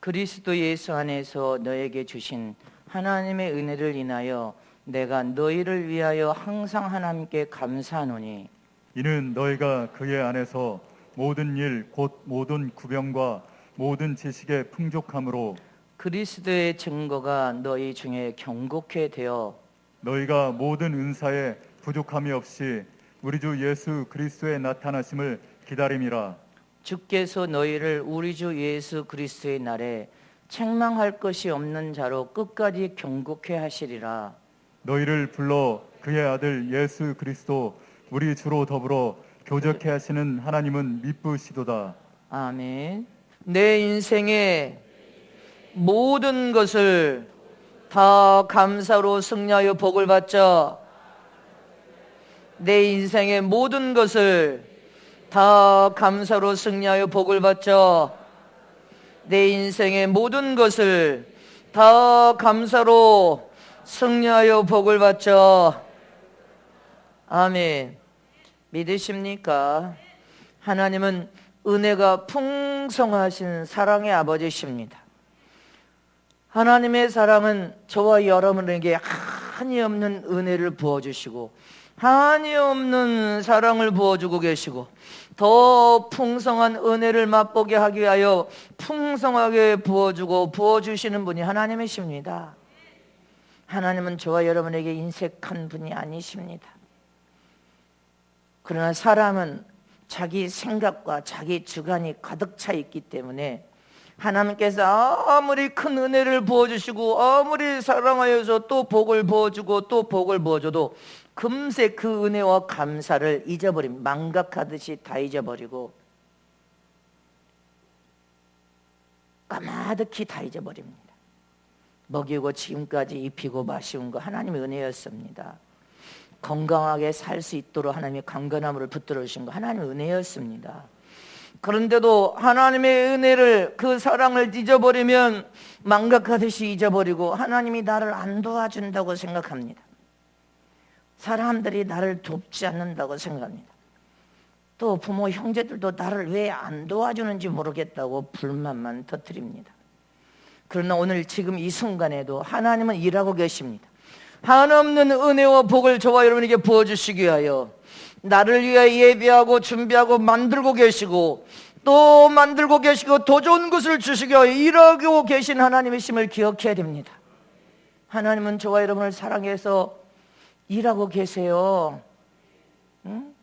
그리스도 예수 안에서 너에게 주신 하나님의 은혜를 인하여 내가 너희를 위하여 항상 하나님께 감사하노니 이는 너희가 그의 안에서 모든 일 곧 모든 구병과 모든 지식의 풍족함으로 그리스도의 증거가 너희 중에 경고케 되어 너희가 모든 은사에 부족함이 없이 우리 주 예수 그리스도의 나타나심을 기다림이라. 주께서 너희를 우리 주 예수 그리스도의 날에 책망할 것이 없는 자로 끝까지 경고케 하시리라. 너희를 불러 그의 아들 예수 그리스도 우리 주로 더불어 교적케 하시는 하나님은 미쁘시도다. 아멘. 내 인생의 모든 것을 다 감사로 승리하여 복을 받자. 내 인생의 모든 것을 다 감사로 승리하여 복을 받자. 내 인생의 모든 것을 다 감사로 승리하여 복을 받자. 아멘. 믿으십니까? 하나님은 은혜가 풍성하신 사랑의 아버지십니다. 하나님의 사랑은 저와 여러분에게 한이 없는 은혜를 부어주시고 한이 없는 사랑을 부어주고 계시고 더 풍성한 은혜를 맛보게 하기 위하여 풍성하게 부어주고 부어주시는 분이 하나님이십니다. 하나님은 저와 여러분에게 인색한 분이 아니십니다. 그러나 사람은 자기 생각과 자기 주관이 가득 차 있기 때문에 하나님께서 아무리 큰 은혜를 부어주시고 아무리 사랑하여서 또 복을 부어주고 또 복을 부어줘도 금세 그 은혜와 감사를 잊어버립니다. 망각하듯이 다 잊어버리고 까마득히 다 잊어버립니다. 먹이고 지금까지 입히고 마시운 거 하나님의 은혜였습니다. 건강하게 살 수 있도록 하나님이 강건함을 붙들어 주신 거 하나님의 은혜였습니다. 그런데도 하나님의 은혜를 그 사랑을 잊어버리면 망각하듯이 잊어버리고 하나님이 나를 안 도와준다고 생각합니다. 사람들이 나를 돕지 않는다고 생각합니다. 또 부모 형제들도 나를 왜 안 도와주는지 모르겠다고 불만만 터뜨립니다. 그러나 오늘 지금 이 순간에도 하나님은 일하고 계십니다. 한없는 은혜와 복을 저와 여러분에게 부어주시기 위하여 나를 위해 예비하고 준비하고 만들고 계시고 또 만들고 계시고 더 좋은 것을 주시기 위하여 일하고 계신 하나님이심을 기억해야 됩니다. 하나님은 저와 여러분을 사랑해서 일하고 계세요. 응?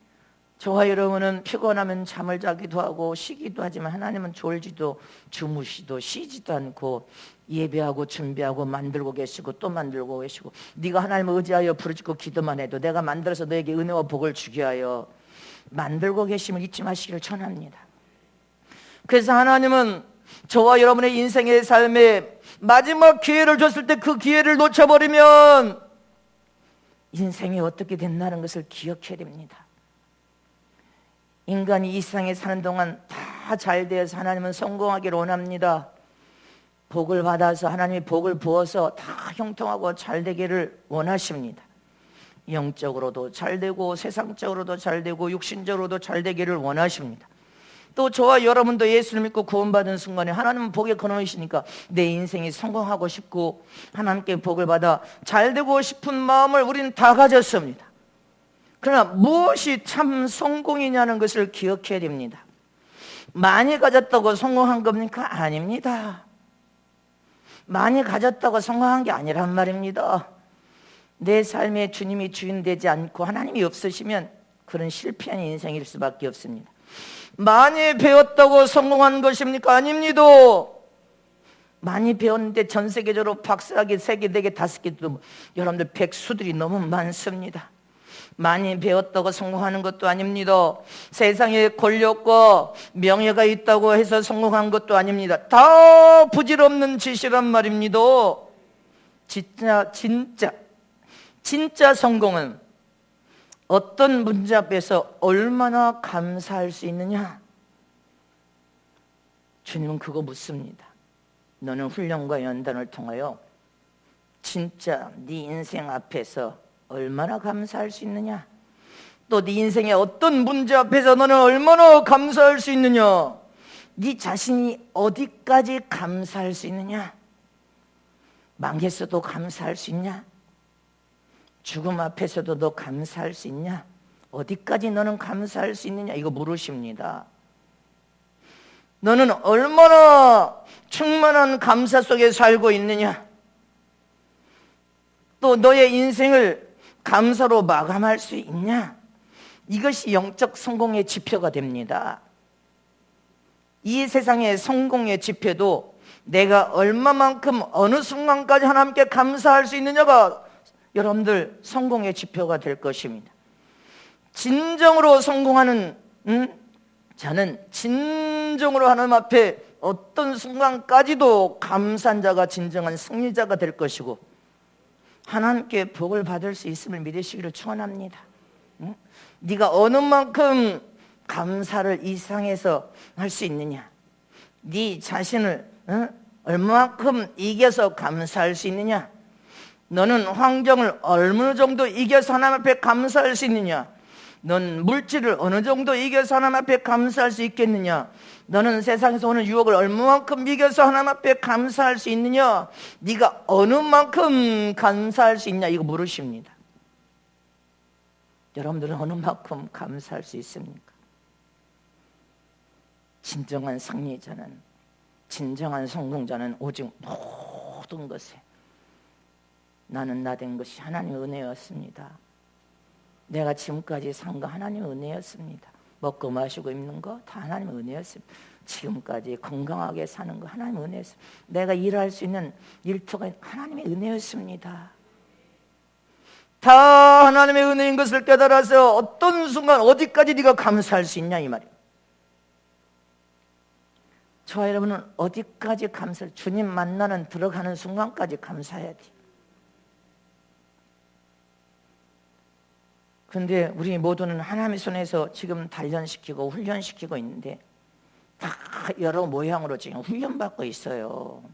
저와 여러분은 피곤하면 잠을 자기도 하고 쉬기도 하지만 하나님은 졸지도 주무시도 쉬지도 않고 예배하고 준비하고 만들고 계시고 또 만들고 계시고 네가 하나님을 의지하여 부르짖고 기도만 해도 내가 만들어서 너에게 은혜와 복을 주게 하여 만들고 계심을 잊지 마시기를 전합니다. 그래서 하나님은 저와 여러분의 인생의 삶에 마지막 기회를 줬을 때 그 기회를 놓쳐버리면 인생이 어떻게 됐나는 것을 기억해야 됩니다. 인간이 이 세상에 사는 동안 다 잘 되어서 하나님은 성공하기를 원합니다. 복을 받아서 하나님이 복을 부어서 다 형통하고 잘 되기를 원하십니다. 영적으로도 잘 되고 세상적으로도 잘 되고 육신적으로도 잘 되기를 원하십니다. 또 저와 여러분도 예수를 믿고 구원받은 순간에 하나님은 복의 근원이시니까 내 인생이 성공하고 싶고 하나님께 복을 받아 잘 되고 싶은 마음을 우리는 다 가졌습니다. 그러나 무엇이 참 성공이냐는 것을 기억해야 됩니다. 많이 가졌다고 성공한 겁니까? 아닙니다. 많이 가졌다고 성공한 게 아니란 말입니다. 내 삶에 주님이 주인 되지 않고 하나님이 없으시면 그런 실패한 인생일 수밖에 없습니다. 많이 배웠다고 성공한 것입니까? 아닙니다. 많이 배웠는데 전 세계적으로 박사학위 3개, 4개, 5개도 여러분들 백수들이 너무 많습니다. 많이 배웠다고 성공하는 것도 아닙니다. 세상에 권력과 명예가 있다고 해서 성공한 것도 아닙니다. 다 부질없는 짓이란 말입니다. 진짜 성공은 어떤 문제 앞에서 얼마나 감사할 수 있느냐? 주님은 그거 묻습니다. 너는 훈련과 연단을 통하여 진짜 네 인생 앞에서 얼마나 감사할 수 있느냐? 또 네 인생의 어떤 문제 앞에서 너는 얼마나 감사할 수 있느냐? 네 자신이 어디까지 감사할 수 있느냐? 망했어도 감사할 수 있냐? 죽음 앞에서도 너 감사할 수 있냐? 어디까지 너는 감사할 수 있느냐? 이거 물으십니다. 너는 얼마나 충만한 감사 속에 살고 있느냐? 또 너의 인생을 감사로 마감할 수 있냐? 이것이 영적 성공의 지표가 됩니다. 이 세상의 성공의 지표도 내가 얼마만큼 어느 순간까지 하나님께 감사할 수 있느냐가 여러분들 성공의 지표가 될 것입니다. 진정으로 성공하는 자는 진정으로 하나님 앞에 어떤 순간까지도 감사한 자가 진정한 승리자가 될 것이고 하나님께 복을 받을 수 있음을 믿으시기를 축원합니다. 네가 어느 만큼 감사를 이 세상에서 할 수 있느냐? 네 자신을 얼마만큼 이겨서 감사할 수 있느냐? 너는 환경을 어느 정도 이겨서 하나님 앞에 감사할 수 있느냐? 넌 물질을 어느 정도 이겨서 하나님 앞에 감사할 수 있겠느냐? 너는 세상에서 오는 유혹을 얼마만큼 이겨서 하나님 앞에 감사할 수 있느냐? 네가 어느 만큼 감사할 수 있냐? 이거 물으십니다. 여러분들은 어느 만큼 감사할 수 있습니까? 진정한 승리자는, 진정한 성공자는 오직 모든 것에 나는 나 된 것이 하나님의 은혜였습니다. 내가 지금까지 산 거 하나님의 은혜였습니다. 먹고 마시고 입는 거 다 하나님의 은혜였습니다. 지금까지 건강하게 사는 거 하나님의 은혜였습니다. 내가 일할 수 있는 일터가 하나님의 은혜였습니다. 다 하나님의 은혜인 것을 깨달아서 어떤 순간 어디까지 네가 감사할 수 있냐 이 말이에요. 저와 여러분은 어디까지 감사를, 주님 만나는 들어가는 순간까지 감사해야 돼. 그런데 우리 모두는 하나님의 손에서 지금 단련시키고 훈련시키고 있는데 다 여러 모양으로 지금 훈련받고 있어요.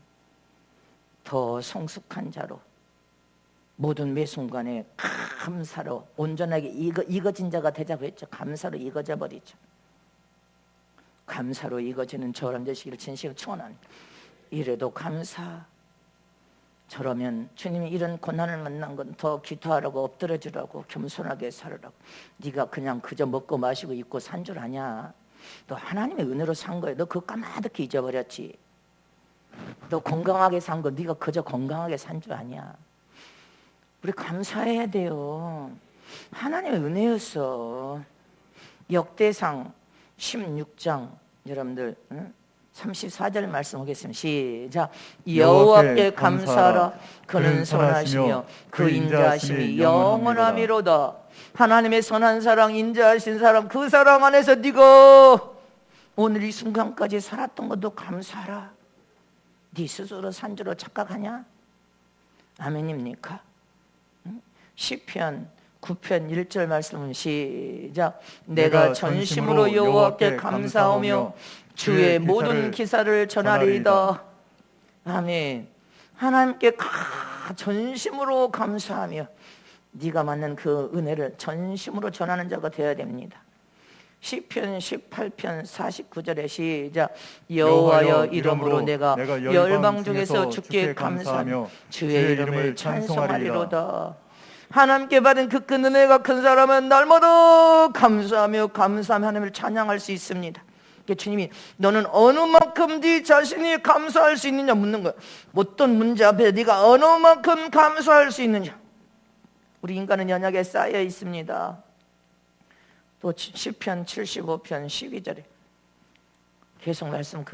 더 성숙한 자로 모든 매 순간에 감사로 온전하게 익어진 자가 되자고 했죠. 감사로 익어져 버리죠. 감사로 익어지는 저람 되시기를 진심으로 축원합니다. 이래도 감사. 저러면 주님이 이런 고난을 만난 건 더 기도하라고 엎드려주라고 겸손하게 살으라고. 네가 그냥 그저 먹고 마시고 입고 산 줄 아냐? 너 하나님의 은혜로 산 거야. 너 그거 까마득히 잊어버렸지. 너 건강하게 산 거 네가 그저 건강하게 산 줄 아냐? 우리 감사해야 돼요. 하나님의 은혜였어. 역대상 16장 여러분들 34절 말씀 보겠습니다. 시작. 여호와께 감사하라. 그는 선하시며 그 인자하심이 영원하미로다. 하나님의 선한 사랑, 인자하신 사랑, 그 사랑 안에서 네가 오늘 이 순간까지 살았던 것도 감사하라. 네 스스로 산 줄로 착각하냐? 아멘입니까? 시편 9편 1절 말씀은 시작. 내가 전심으로 여호와께 감사하며 주의 모든 기사를 전하리이다. 아멘. 하나님께 전심으로 감사하며 네가 받는 그 은혜를 전심으로 전하는 자가 되어야 됩니다. 시편 18편 49절에 시작. 여호와여 이름으로 내가 열방 중에서 주께 감사하며 주의 이름을 찬송하리로다. 하나님께 받은 그 큰 은혜가 큰 사람은 날마다 감사하며 하나님을 찬양할 수 있습니다. 주님이 너는 어느 만큼 네 자신이 감사할 수 있느냐 묻는 거야. 어떤 문제 앞에 네가 어느 만큼 감사할 수 있느냐. 우리 인간은 연약에 쌓여 있습니다. 또 시편 75편 12절에 계속 말씀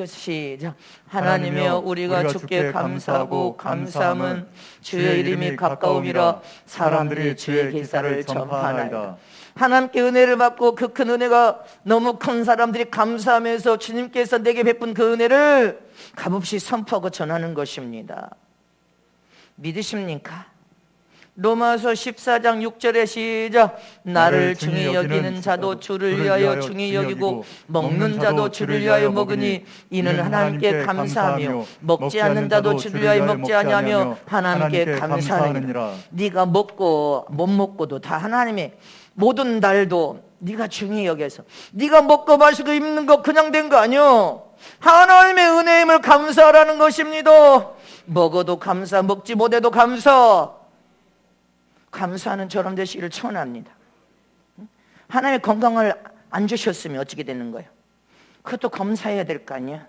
시작. 하나님이여 우리가 주께 감사하고 감사함은 주의 이름이 가까움이라 사람들이 주의 기사를 전파하나이다. 하나님께 은혜를 받고 그 큰 은혜가 너무 큰 사람들이 감사하면서 주님께서 내게 베푼 그 은혜를 값없이 선포하고 전하는 것입니다. 믿으십니까? 로마서 14장 6절에 시작. 나를 중히 여기는 자도 주를 위하여 중히 여기고 먹는 자도 주를 위하여 먹으니 이는 하나님께 감사하며 먹지 않는 자도 주를 위하여 먹지 아니하며 하나님께 감사하느니라. 네가 먹고 못 먹고도 다 하나님의 모든 날도 네가 중히 여겨서 네가 먹고 마시고 입는 거 그냥 된 거 아니요. 하나님의 은혜임을 감사하라는 것입니다. 먹어도 감사, 먹지 못해도 감사. 감사하는 저런 되시기를 축원합니다. 하나님의 건강을 안 주셨으면 어떻게 되는 거예요? 그것도 감사해야 될 거 아니야.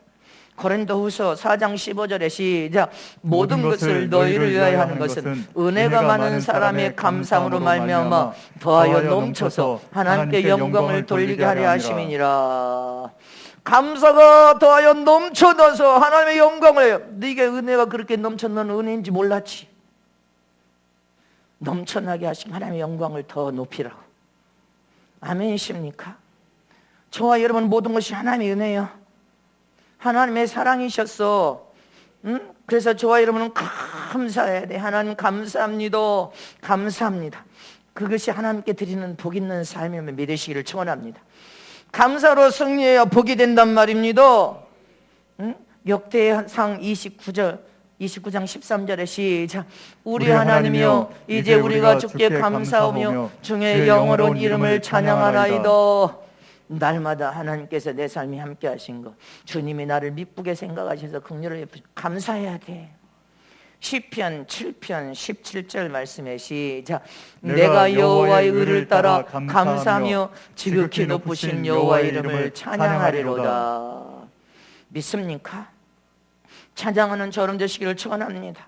고린도후서 4장 15절에 시작. 모든 것을 너희를 위하여 하는 것은 은혜가 많은 사람의 감사함으로 말미암아 더하여 넘쳐서 하나님께 영광을 돌리게 하려 하심이니라. 감사가 더하여 넘쳐나서 하나님의 영광을, 네게 은혜가 그렇게 넘쳐나는 은혜인지 몰랐지. 넘쳐나게 하신 하나님의 영광을 더 높이라고. 아멘이십니까? 저와 여러분 모든 것이 하나님의 은혜예요. 하나님의 사랑이셨어. 그래서 저와 여러분은 감사해야 돼. 하나님 감사합니다. 감사합니다. 그것이 하나님께 드리는 복 있는 삶임을 믿으시기를 축원합니다. 감사로 승리해야 복이 된단 말입니다. 역대상 29장 13절에 시작. 우리 하나님이여 이제 우리가 주께 감사하며 주의 영원한 이름을 찬양하나이다. 날마다 하나님께서 내 삶이 함께 하신 것, 주님이 나를 미쁘게 생각하셔서 긍휼을 감사해야 돼. 시편 7편 17절 말씀에 시작. 내가 여호와의 의를 따라 감사하며 지극히 높으신 여호와의 이름을 찬양하리로다. 믿습니까? 찬양하는 저런 되시기를 축원합니다.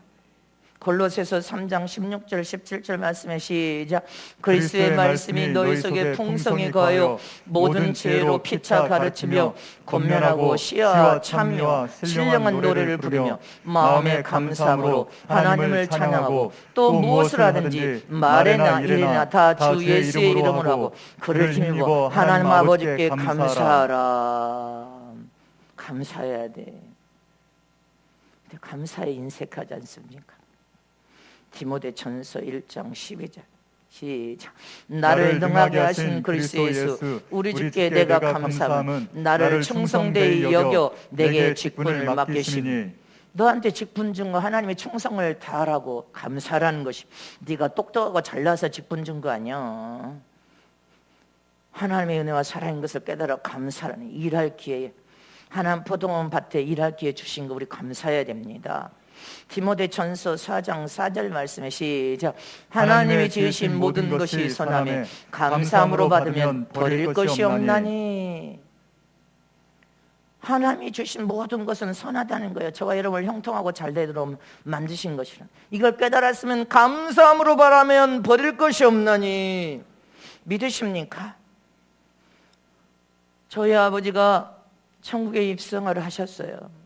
골로새서 3장 16절 17절 말씀에 시작. 그리스도의 말씀이 너희 속에 풍성히 거하여 모든 지혜로 피차 가르치며 권면하고 시와 찬미와 신령한 노래를 부르며 마음의 감사함으로 하나님을 찬양하고 또 무엇을 하든지 말에나 일에나 다 주 예수의 이름으로 하고 그를 힘입어 하나님 아버지께 감사하라. 감사해야 돼. 근데 감사에 인색하지 않습니까? 디모데전서 1장 12절 시작. 나를 능하게 하신 그리스도 예수 우리 주께 내가 감사함은 나를 충성되이 여겨 내게 직분을 맡기시니. 너한테 직분 준 거 하나님의 충성을 다하라고 감사라는 것이. 네가 똑똑하고 잘나서 직분 준 거 아니야. 하나님의 은혜와 사랑인 것을 깨달아 감사라는, 일할 기회에, 하나님 포도원 밭에 일할 기회 주신 거 우리 감사해야 됩니다. 디모데전서 4장 4절 말씀에 시작. 하나님이 지으신 모든 것이 선하매 감사함으로 받으면 버릴 것이 없나니. 하나님이 주신 모든 것은 선하다는 거예요. 저와 여러분을 형통하고 잘되도록 만드신 것이라. 이걸 깨달았으면 감사함으로 바라면 버릴 것이 없나니. 믿으십니까? 저희 아버지가 천국에 입성을 하셨어요.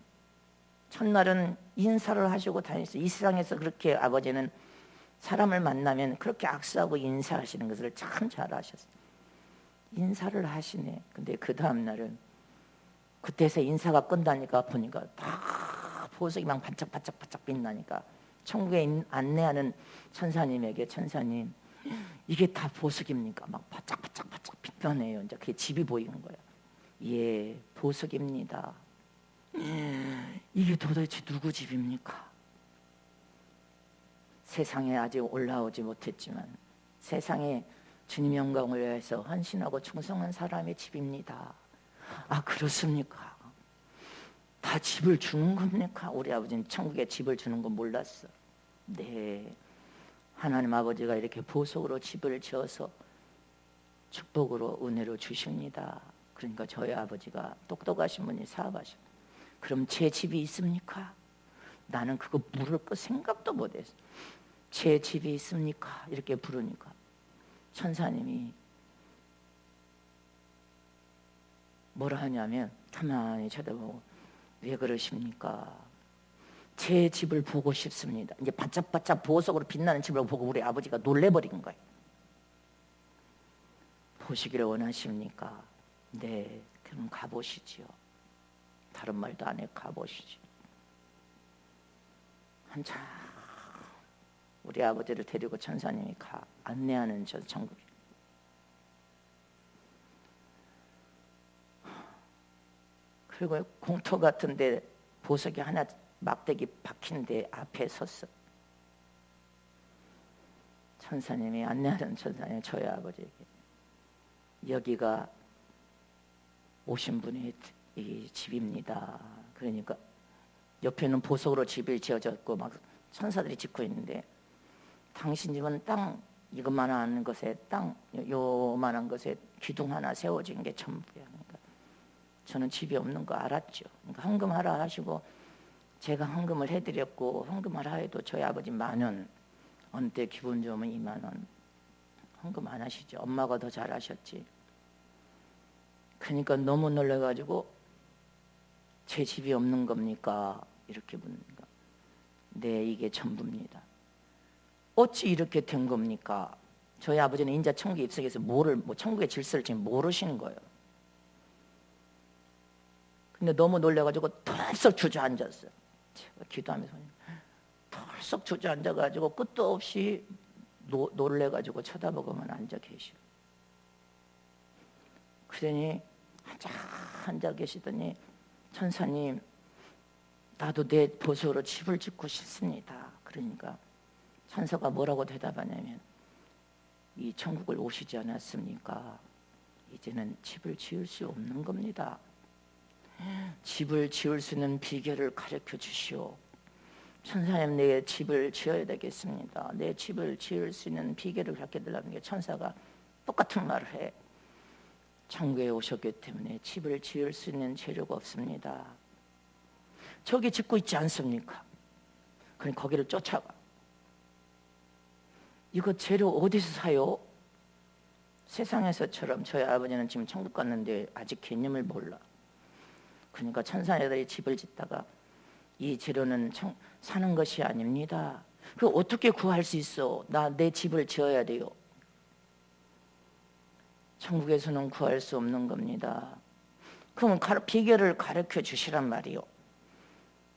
첫날은 인사를 하시고 다녔어요. 이 세상에서 그렇게 아버지는 사람을 만나면 그렇게 악수하고 인사하시는 것을 참 잘하셨어요. 인사를 하시네. 근데 그 다음 날은 그때서 인사가 끝나니까 보니까 다 보석이 막 반짝반짝 빛나니까 천국에 안내하는 천사님에게, 천사님 이게 다 보석입니까? 막 반짝반짝 빛나네요. 이제 그게 집이 보이는 거예요. 예, 보석입니다. 이게 도대체 누구 집입니까? 세상에 아직 올라오지 못했지만 세상에 주님 영광을 위해서 헌신하고 충성한 사람의 집입니다. 아, 그렇습니까? 다 집을 주는 겁니까? 우리 아버지는 천국에 집을 주는 건 몰랐어. 네, 하나님 아버지가 이렇게 보석으로 집을 지어서 축복으로 은혜로 주십니다. 그러니까 저희 아버지가 똑똑하신 분이 사업하십니다. 그럼 제 집이 있습니까? 나는 그거 물을 거 생각도 못했어. 제 집이 있습니까? 이렇게 부르니까 천사님이 뭐라 하냐면 가만히 쳐다보고 왜 그러십니까? 제 집을 보고 싶습니다. 이제 바짝바짝 보석으로 빛나는 집을 보고 우리 아버지가 놀래버린 거예요. 보시기를 원하십니까? 네, 그럼 가보시지요. 다른 말도 안 해, 가보시지. 한참 우리 아버지를 데리고 천사님이 안내하는 저 천국에. 그리고 공터 같은데 보석이 하나 막대기 박힌 데 앞에 섰어. 천사님이 안내하는 천사님 저희 아버지에게 여기가 오신 분의 이 집입니다. 그러니까 옆에는 보석으로 집이 지어졌고 막 천사들이 짓고 있는데 당신 집은 땅 이것만한 것에 땅 요만한 것에 기둥 하나 세워진 게 전부야. 그러니까 저는 집이 없는 거 알았죠. 그러니까 헌금하라 하시고 제가 헌금을 해드렸고 헌금하라 해도 저희 아버지 10,000원 언때 기분 좋으면 20,000원 헌금 안 하시죠. 엄마가 더 잘하셨지. 그러니까 너무 놀라가지고 제 집이 없는 겁니까? 이렇게 묻는가. 네, 이게 전부입니다. 어찌 이렇게 된 겁니까? 저희 아버지는 인자 천국에 입성해서 천국의 질서를 지금 모르시는 거예요. 근데 너무 놀라가지고 털썩 주저앉았어요. 제가 기도하면서 털썩 주저앉아가지고 끝도 없이 놀래가지고 쳐다보고만 앉아 계시고. 그러니 한참 앉아 계시더니 천사님, 나도 내 보석으로 집을 짓고 싶습니다. 그러니까 천사가 뭐라고 대답하냐면 이 천국을 오시지 않았습니까? 이제는 집을 지을 수 없는 겁니다. 집을 지을 수 있는 비결을 가르쳐 주시오. 천사님, 내 집을 지어야 되겠습니다. 내 집을 지을 수 있는 비결을 가르쳐 달라는 게 천사가 똑같은 말을 해. 천국에 오셨기 때문에 집을 지을 수 있는 재료가 없습니다. 저기 짓고 있지 않습니까? 그럼 거기를 쫓아가. 이거 재료 어디서 사요? 세상에서처럼 저희 아버지는 지금 천국 갔는데 아직 개념을 몰라. 그러니까 천사들이 집을 짓다가 이 재료는 사는 것이 아닙니다. 그 어떻게 구할 수 있어? 나 내 집을 지어야 돼요. 천국에서는 구할 수 없는 겁니다. 그러면 비결을 가르쳐 주시란 말이요.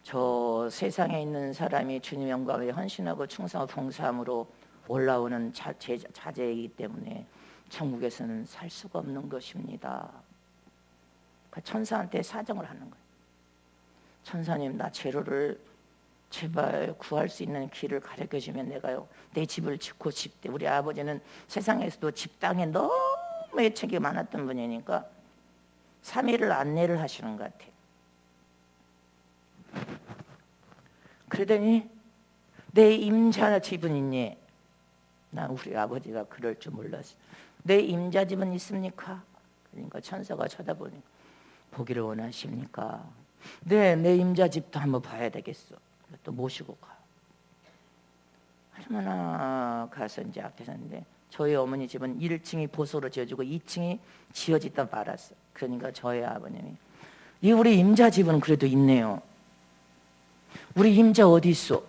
저 세상에 있는 사람이 주님 영광에 헌신하고 충성하고 봉사함으로 올라오는 자재이기 때문에 천국에서는 살 수가 없는 것입니다. 천사한테 사정을 하는 거예요. 천사님, 나 재료를 제발 구할 수 있는 길을 가르쳐 주면 내가요 내 집을 짓고 싶대. 우리 아버지는 세상에서도 집 땅에 너무 애착이 많았던 분이니까 3일을 안내를 하시는 것 같아요. 그러더니 내 임자 집은 있니? 난 우리 아버지가 그럴 줄 몰랐어. 내 임자 집은 있습니까? 그러니까 천사가 쳐다보니까 보기를 원하십니까? 네, 내 임자 집도 한번 봐야 되겠어. 또 모시고 가. 얼마나 가서 이제 앞에 섰는데 저희 어머니 집은 1층이 보석으로 지어지고 2층이 지어지다 말았어. 그러니까 저희 아버님이 이 우리 임자 집은 그래도 있네요. 우리 임자 어디 있어?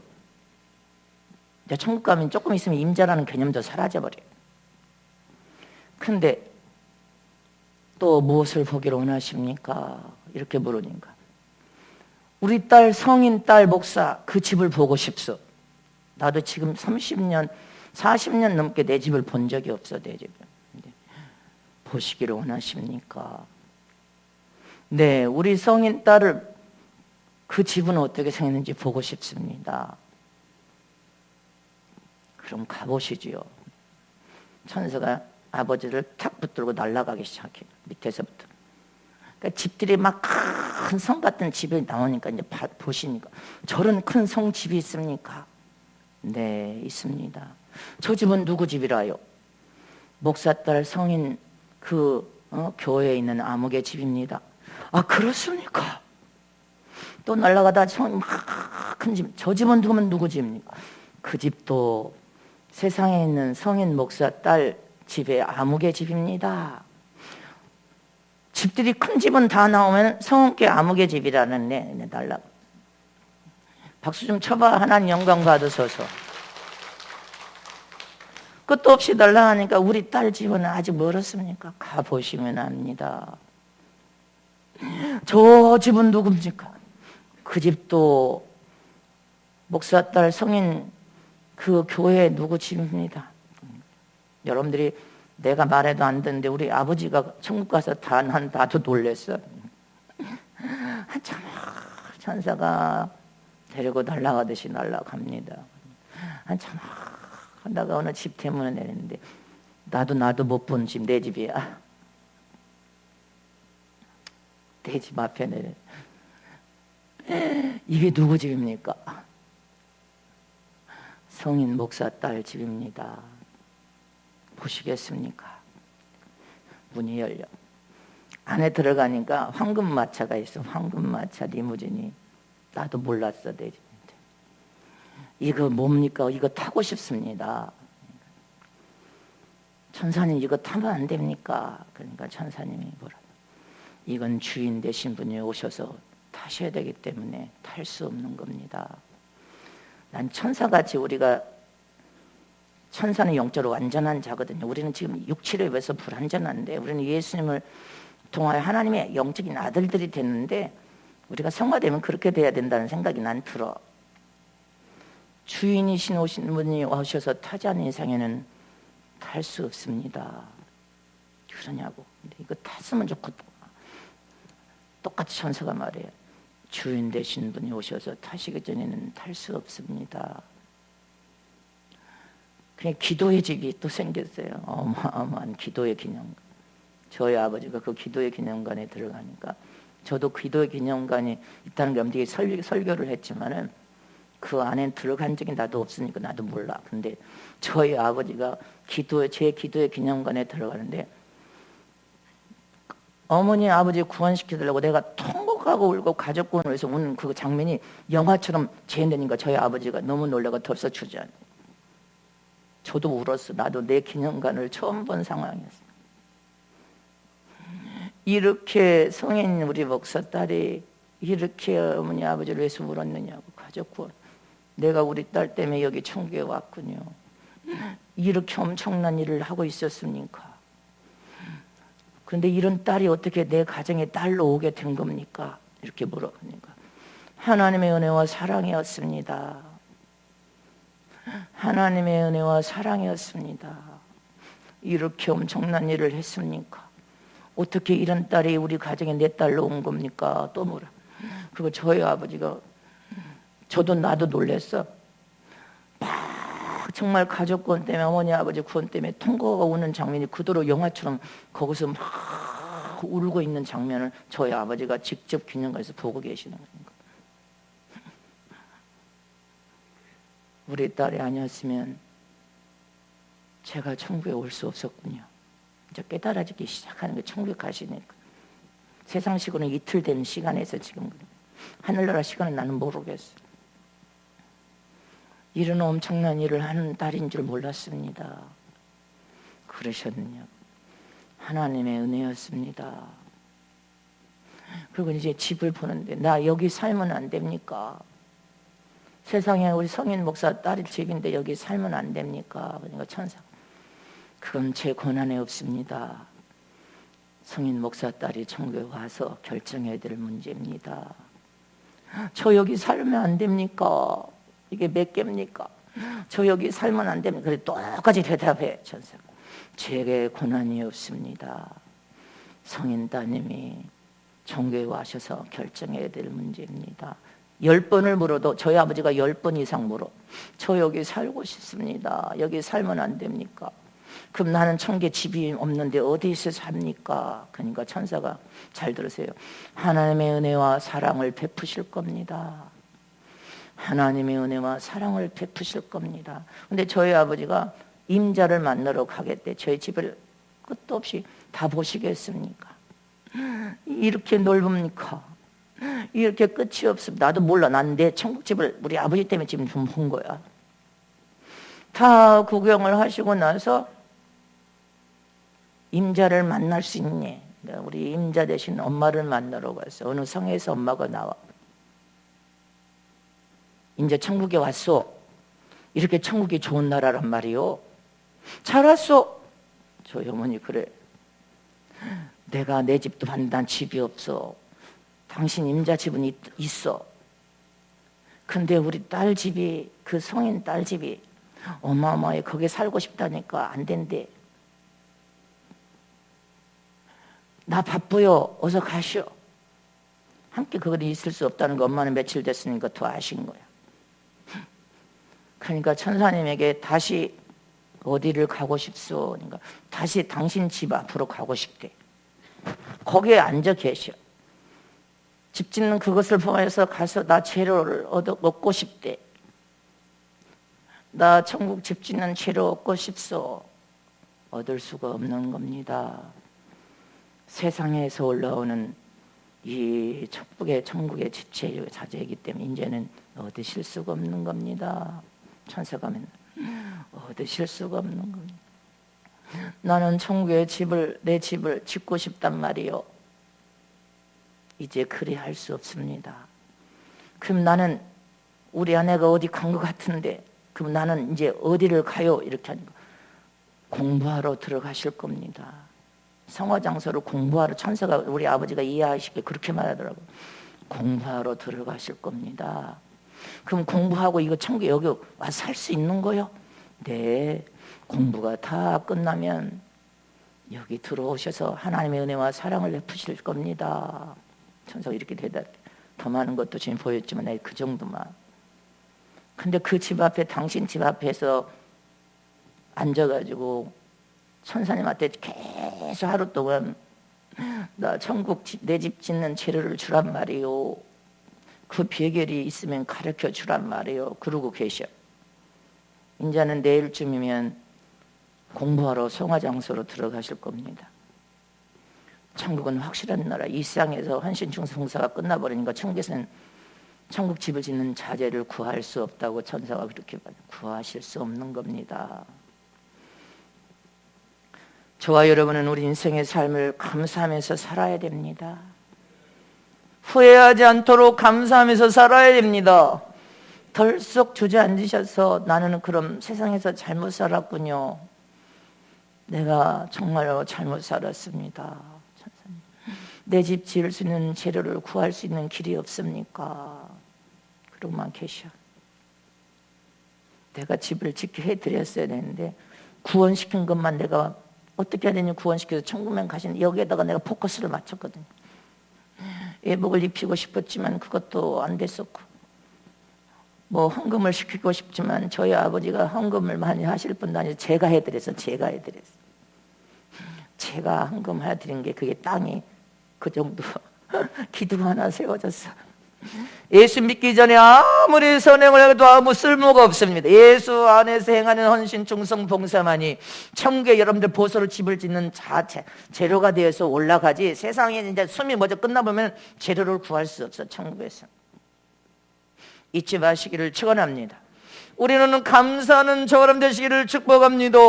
이제 천국 가면 조금 있으면 임자라는 개념도 사라져버려요. 근데 또 무엇을 보기를 원하십니까? 이렇게 물으니까 우리 딸 성인 딸 목사 그 집을 보고 싶소. 나도 지금 30년 40년 넘게 내 집을 본 적이 없어. 내 집을. 보시기를 원하십니까? 네, 우리 성인 딸을 그 집은 어떻게 생겼는지 보고 싶습니다. 그럼 가보시지요. 천사가 아버지를 탁 붙들고 날아가기 시작해요. 밑에서부터. 그러니까 집들이 막 큰 성 같은 집이 나오니까 이제 보시니까 저런 큰 성 집이 있습니까? 네, 있습니다. 저 집은 누구 집이라요? 목사딸 성인 교회에 있는 아무개 집입니다. 아, 그렇습니까? 또 날아가다 큰 집, 저 집은 누구 집입니까? 그 집도 세상에 있는 성인 목사딸 집의 아무개 집입니다. 집들이 큰 집은 다 나오면 성은께 아무개 집이라는 날라. 박수 좀 쳐봐. 하나님 영광 받으소서. 끝도 없이 날라가니까 우리 딸 집은 아직 멀었습니까? 가보시면 압니다. 저 집은 누굽니까? 그 집도 목사 딸 성인 그 교회 누구 집입니다. 여러분들이 내가 말해도 안 되는데 우리 아버지가 천국 가서 나도 놀랬어. 한참 천사가 데리고 날아가듯이 날아갑니다. 한참 하다가 어느 집 대문에 내리는데 나도 못 본 집 내 집이야. 내 집 앞에 내려. 이게 누구 집입니까? 성인 목사 딸 집입니다. 보시겠습니까? 문이 열려. 안에 들어가니까 황금마차가 있어. 황금마차 리무진이. 나도 몰랐어, 내 집인데. 이거 뭡니까? 이거 타고 싶습니다. 천사님 이거 타면 안 됩니까? 그러니까 천사님이 뭐라? 이건 주인 되신 분이 오셔서 타셔야 되기 때문에 탈 수 없는 겁니다. 난 천사같이 우리가 천사는 영적으로 완전한 자거든요. 우리는 지금 육체를 위해서 불완전한데 우리는 예수님을 통하여 하나님의 영적인 아들들이 됐는데 우리가 성화되면 그렇게 돼야 된다는 생각이 난 들어. 주인이신 오신 분이 오셔서 타지 않은 이상에는 탈 수 없습니다. 그러냐고. 근데 이거 탔으면 좋고 똑같이 천사가 말해요. 주인 되신 분이 오셔서 타시기 전에는 탈 수 없습니다. 그냥 기도의 집이 또 생겼어요. 어마어마한 기도의 기념관. 저희 아버지가 그 기도의 기념관에 들어가니까 저도 기도의 기념관이 있다는 게 엄청 설교를 했지만은 그 안에 들어간 적이 나도 없으니까 나도 몰라. 근데 저희 아버지가 제 기도의 기념관에 들어가는데 어머니 아버지 구원시키려고 내가 통곡하고 울고 가족 구원을 위해서 우는 그 장면이 영화처럼 재현되니까 저희 아버지가 너무 놀라고 덜썩 주저앉아. 저도 울었어. 나도 내 기념관을 처음 본 상황이었어. 이렇게 성인 우리 목사 딸이 이렇게 어머니 아버지를 위해서 울었느냐고. 가족 구원. 내가 우리 딸 때문에 여기 천국에 왔군요. 이렇게 엄청난 일을 하고 있었습니까? 그런데 이런 딸이 어떻게 내 가정의 딸로 오게 된 겁니까? 이렇게 물어보니까 하나님의 은혜와 사랑이었습니다. 하나님의 은혜와 사랑이었습니다. 이렇게 엄청난 일을 했습니까? 어떻게 이런 딸이 우리 가정에 내 딸로 온 겁니까? 또 뭐라. 그리고 저희 아버지가 저도 나도 놀랬어. 막 정말 가족 구원 때문에 어머니 아버지 구원 때문에 통곡하고 우는 장면이 그대로 영화처럼 거기서 막 울고 있는 장면을 저희 아버지가 직접 기념관에서 보고 계시는 거니까. 우리 딸이 아니었으면 제가 천국에 올 수 없었군요. 이제 깨달아지기 시작하는 게 천국에 가시니까. 세상식으로는 이틀 되는 시간에서 지금 하늘나라 시간은 나는 모르겠어. 이런 엄청난 일을 하는 딸인 줄 몰랐습니다. 그러셨느냐고. 하나님의 은혜였습니다. 그리고 이제 집을 보는데 나 여기 살면 안 됩니까? 세상에 우리 성인 목사 딸이 집인데 여기 살면 안 됩니까? 그러니까 천사. 그건 제 권한에 없습니다. 성인 목사 딸이 천국에 와서 결정해야 될 문제입니다. 저 여기 살면 안 됩니까? 이게 몇 개입니까? 저 여기 살면 안 됩니까? 그래 똑같이 대답해 천사가. 제게 권한이 없습니다. 성인 따님이 천국에 와셔서 결정해야 될 문제입니다. 10번을 물어도 저희 아버지가 10번 이상 물어. 저 여기 살고 싶습니다. 여기 살면 안 됩니까? 그럼 나는 천국에 집이 없는데 어디서 삽니까? 그러니까 천사가 잘 들으세요. 하나님의 은혜와 사랑을 베푸실 겁니다. 하나님의 은혜와 사랑을 베푸실 겁니다. 근데 저희 아버지가 임자를 만나러 가겠대. 저희 집을 끝도 없이 다 보시겠습니까? 이렇게 넓습니까? 이렇게 끝이 없습니다. 나도 몰라. 난 내 천국집을 우리 아버지 때문에 지금 좀 본 거야. 다 구경을 하시고 나서 임자를 만날 수 있니? 우리 임자 대신 엄마를 만나러 갔어. 어느 성에서 엄마가 나와. 이제 천국에 왔어. 이렇게 천국이 좋은 나라란 말이요. 잘 왔어. 저희 어머니 그래. 내가 내 집도 봤는데 난 집이 없어. 당신 임자 집은 있어. 근데 우리 딸 집이 그 성인 딸 집이 어마어마해. 거기 살고 싶다니까 안 된대. 나 바쁘요. 어서 가시오. 함께 거기 있을 수 없다는 거 엄마는 며칠 됐으니까 더 아신 거야. 그러니까 천사님에게 다시 어디를 가고 싶소? 그러니까 다시 당신 집 앞으로 가고 싶대. 거기에 앉아 계셔. 집 짓는 그것을 보면서 가서 나 재료를 얻고 싶대. 나 천국 집 짓는 재료 얻고 싶소. 얻을 수가 없는 겁니다. 세상에서 올라오는 이 천국의 집재료 자재이기 때문에 이제는 얻으실 수가 없는 겁니다. 천사가 맨날 얻으실 수가 없는 겁니다. 나는 천국의 내 집을 짓고 싶단 말이요. 이제 그리 할 수 없습니다. 그럼 나는 우리 아내가 어디 간 것 같은데 그럼 나는 이제 어디를 가요? 이렇게 하니까 공부하러 들어가실 겁니다. 성화장소로 공부하러 천사가 우리 아버지가 이해하시게 그렇게 말하더라고요. 공부하러 들어가실 겁니다. 그럼 공부하고 이거 천국에 여기 와서 살 수 있는 거요? 네. 공부가 다 끝나면 여기 들어오셔서 하나님의 은혜와 사랑을 베푸실 겁니다. 천사가 이렇게 대답해. 더 많은 것도 지금 보였지만 그 정도만. 근데 그 집 앞에 당신 집 앞에서 앉아가지고 천사님한테 계속 하루 동안 나 천국 내 집 짓는 재료를 주란 말이요. 그 비결이 있으면 가르쳐 주란 말이요. 그러고 계셔. 이제는 내일쯤이면 공부하러 성화장소로 들어가실 겁니다. 천국은 확실한 나라. 이 세상에서 헌신충성사가 끝나버리니까 천국에서는 천국 집을 짓는 자재를 구할 수 없다고 천사가 그렇게 말해요. 구하실 수 없는 겁니다. 저와 여러분은 우리 인생의 삶을 감사하면서 살아야 됩니다. 후회하지 않도록 감사하면서 살아야 됩니다. 덜썩 주저앉으셔서 나는 그럼 세상에서 잘못 살았군요. 내가 정말로 잘못 살았습니다. 내 집 지을 수 있는 재료를 구할 수 있는 길이 없습니까? 그러고만 계셔. 내가 집을 짓게 해드렸어야 되는데 구원시킨 것만 내가 어떻게 해야 되냐 구원시켜서 천국만 가신 여기에다가 내가 포커스를 맞췄거든요. 예복을 입히고 싶었지만 그것도 안 됐었고 뭐 헌금을 시키고 싶지만 저희 아버지가 헌금을 많이 하실 분도 아니고 제가 해드렸어요. 제가 헌금해드린 게 그게 땅이 그 정도 기둥 하나 세워졌어. 예수 믿기 전에 아무리 선행을 해도 아무 쓸모가 없습니다. 예수 안에서 행하는 헌신, 충성, 봉사만이 천국에 여러분들 보소로 집을 짓는 재료가 되어서 올라가지 세상에 이제 숨이 먼저 끝나보면 재료를 구할 수 없어. 천국에서 잊지 마시기를 축원합니다. 우리는 감사하는 저람 되시기를 축복합니다.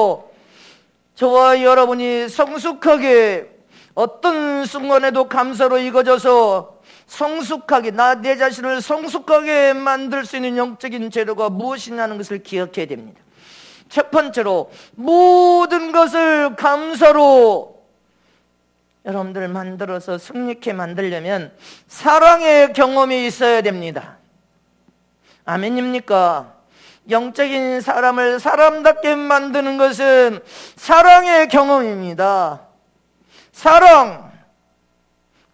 저와 여러분이 성숙하게 어떤 순간에도 감사로 익어져서 성숙하게 내 자신을 성숙하게 만들 수 있는 영적인 재료가 무엇이냐는 것을 기억해야 됩니다. 첫 번째로 모든 것을 감사로 여러분들 만들어서 승리케 만들려면 사랑의 경험이 있어야 됩니다. 아멘입니까? 영적인 사람을 사람답게 만드는 것은 사랑의 경험입니다. 사랑,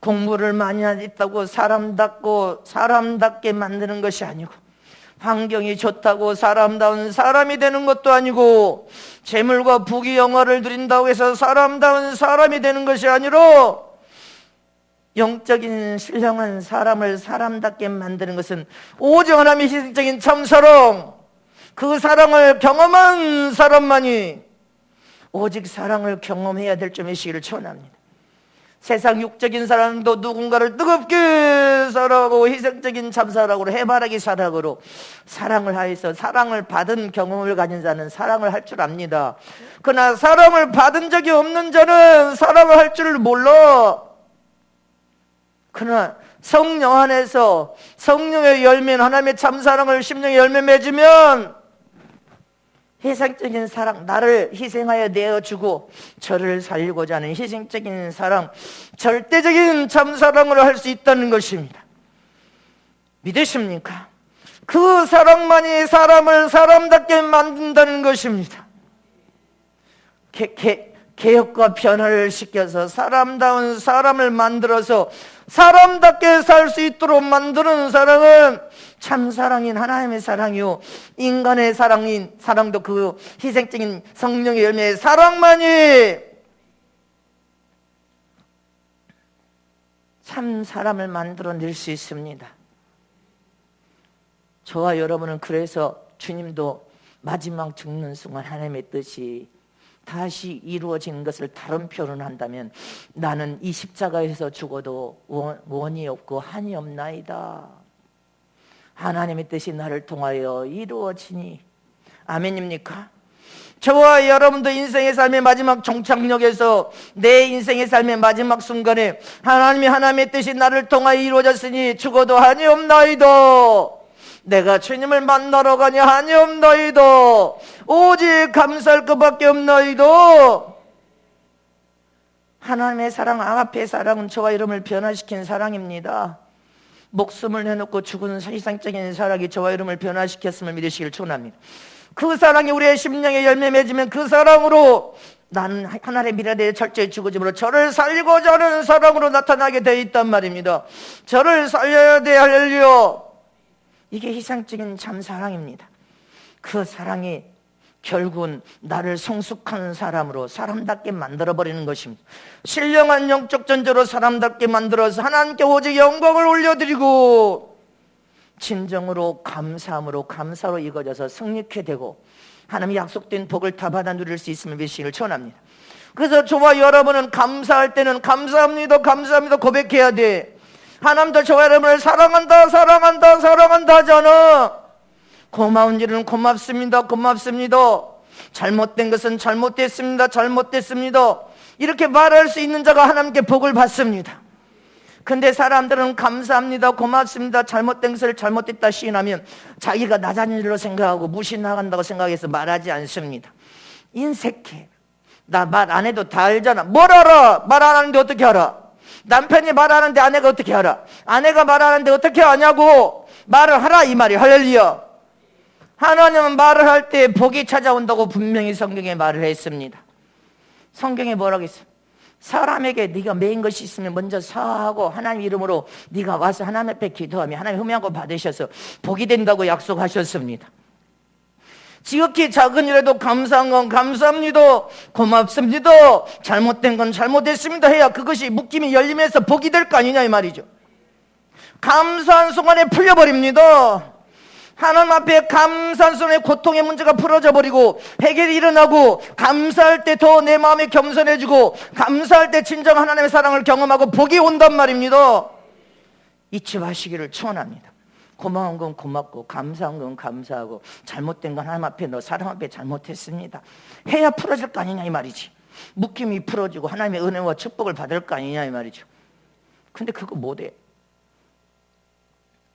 공부를 많이 했다고 사람답게 만드는 것이 아니고 환경이 좋다고 사람다운 사람이 되는 것도 아니고 재물과 부귀 영화를 누린다고 해서 사람다운 사람이 되는 것이 아니라 영적인 신령한 사람을 사람답게 만드는 것은 오직 하나님의 희생적인 참사랑, 그 사랑을 경험한 사람만이 오직 사랑을 경험해야 될 점이시기를 축원합니다. 세상 육적인 사랑도 누군가를 뜨겁게 사랑하고 희생적인 참사랑으로 해바라기 사랑으로 사랑을 하여서 사랑을 받은 경험을 가진 자는 사랑을 할 줄 압니다. 그러나 사랑을 받은 적이 없는 자는 사랑을 할 줄 몰라. 그러나 성령 안에서 성령의 열매는 하나님의 참사랑을 심령의 열매 맺으면 희생적인 사랑, 나를 희생하여 내어주고 저를 살리고자 하는 희생적인 사랑, 절대적인 참사랑으로 할 수 있다는 것입니다. 믿으십니까? 그 사랑만이 사람을 사람답게 만든다는 것입니다. 개혁과 변화를 시켜서 사람다운 사람을 만들어서 사람답게 살 수 있도록 만드는 사랑은 참 사랑인 하나님의 사랑이요, 인간의 사랑도 그 희생적인 성령의 열매의 사랑만이 참 사람을 만들어낼 수 있습니다. 저와 여러분은 그래서 주님도 마지막 죽는 순간 하나님의 뜻이 다시 이루어지는 것을 다른 표현을 한다면 나는 이 십자가에서 죽어도 원이 없고 한이 없나이다. 하나님의 뜻이 나를 통하여 이루어지니. 아멘입니까? 저와 여러분도 인생의 삶의 마지막 종착역에서 내 인생의 삶의 마지막 순간에 하나님의 뜻이 나를 통하여 이루어졌으니 죽어도 한이 없나이다. 내가 주님을 만나러 가냐 한이 없나이다. 오직 감사할 것밖에 없나이다. 하나님의 사랑, 아가페의 사랑은 저와 여러분을 변화시킨 사랑입니다. 목숨을 내놓고 죽은 세상적인 사랑이 저와 여러분을 변화시켰음을 믿으시길 축원합니다. 그 사랑이 우리의 심령에 열매 맺으면 그 사랑으로 나는 하나님의 미래에 철저히 죽어짐으로 저를 살리고자 하는 사랑으로 나타나게 되어 있단 말입니다. 저를 살려야 돼. 할렐루야. 이게 희생적인 참 사랑입니다. 그 사랑이 결국은 나를 성숙한 사람으로 사람답게 만들어버리는 것입니다. 신령한 영적 존재로 사람답게 만들어서 하나님께 오직 영광을 올려드리고 진정으로 감사함으로 감사로 이루어져서 승리케 되고 하나님의 약속된 복을 다 받아 누릴 수 있음을 믿으시기를 축원합니다. 그래서 저와 여러분은 감사할 때는 감사합니다 감사합니다 고백해야 돼. 하나님도 저와 여러분을 사랑한다 사랑한다 사랑한다 하잖아. 고마운 일은 고맙습니다 고맙습니다. 잘못된 것은 잘못됐습니다 잘못됐습니다. 이렇게 말할 수 있는 자가 하나님께 복을 받습니다. 근데 사람들은 감사합니다 고맙습니다 잘못된 것을 잘못됐다 시인하면 자기가 나자는 일로 생각하고 무시 나간다고 생각해서 말하지 않습니다. 인색해. 나 말 안 해도 다 알잖아. 뭘 알아? 말 안 하는데 어떻게 알아? 남편이 말하는데 아내가 어떻게 알아? 아내가 말하는데 어떻게 아냐고. 말을 하라 이 말이. 할렐루야. 하나님은 말을 할 때 복이 찾아온다고 분명히 성경에 말을 했습니다. 성경에 뭐라고 했어요? 사람에게 네가 매인 것이 있으면 먼저 사하고 하나님 이름으로 네가 와서 하나님 앞에 기도하면 하나님 흠양고 받으셔서 복이 된다고 약속하셨습니다. 지극히 작은 일에도 감사한 건 감사합니다 고맙습니다 잘못된 건 잘못됐습니다 해야 그것이 묶임이 열리면서 복이 될 거 아니냐 이 말이죠. 감사한 순간에 풀려버립니다. 하나님 앞에 감사한 순간에 고통의 문제가 풀어져 버리고 해결이 일어나고 감사할 때 더 내 마음이 겸손해지고 감사할 때 진정 하나님의 사랑을 경험하고 복이 온단 말입니다. 잊지 마시기를 축원합니다. 고마운 건 고맙고 감사한 건 감사하고 잘못된 건 하나님 앞에 너 사랑 앞에 잘못했습니다 해야 풀어질 거 아니냐 이 말이지. 묶임이 풀어지고 하나님의 은혜와 축복을 받을 거 아니냐 이 말이죠. 근데 그거 못해.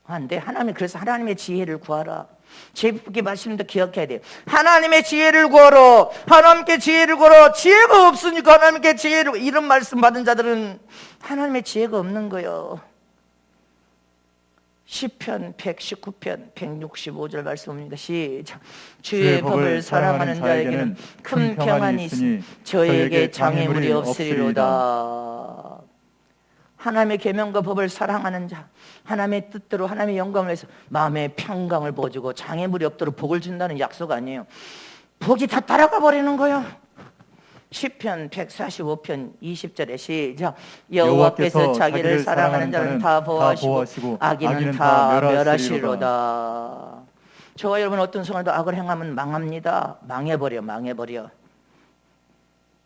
안 돼. 하나님 그래서 하나님의 지혜를 구하라. 제게 말씀도 기억해야 돼요. 하나님의 지혜를 구하라. 하나님께 지혜를 구하라. 지혜가 없으니까 하나님께 지혜를. 이런 말씀 받은 자들은 하나님의 지혜가 없는 거예요. 시편 119편 165절 말씀입니다. 시작. 주의 법을 사랑하는 자에게는 큰 평안이 있으니 저에게 장애물이 없으리로다. 하나님의 계명과 법을 사랑하는 자, 하나님의 뜻대로 하나님의 영광을 위해서 마음의 평강을 보여주고 장애물이 없도록 복을 준다는 약속 아니에요. 복이 다 따라가 버리는 거예요. 시편 145편 20절에 시작. 여호와께서 자기를 사랑하는 자는 다 보호하시고 악인은 다 멸하시리로다. 저와 여러분 어떤 순간도 악을 행하면 망합니다. 망해버려.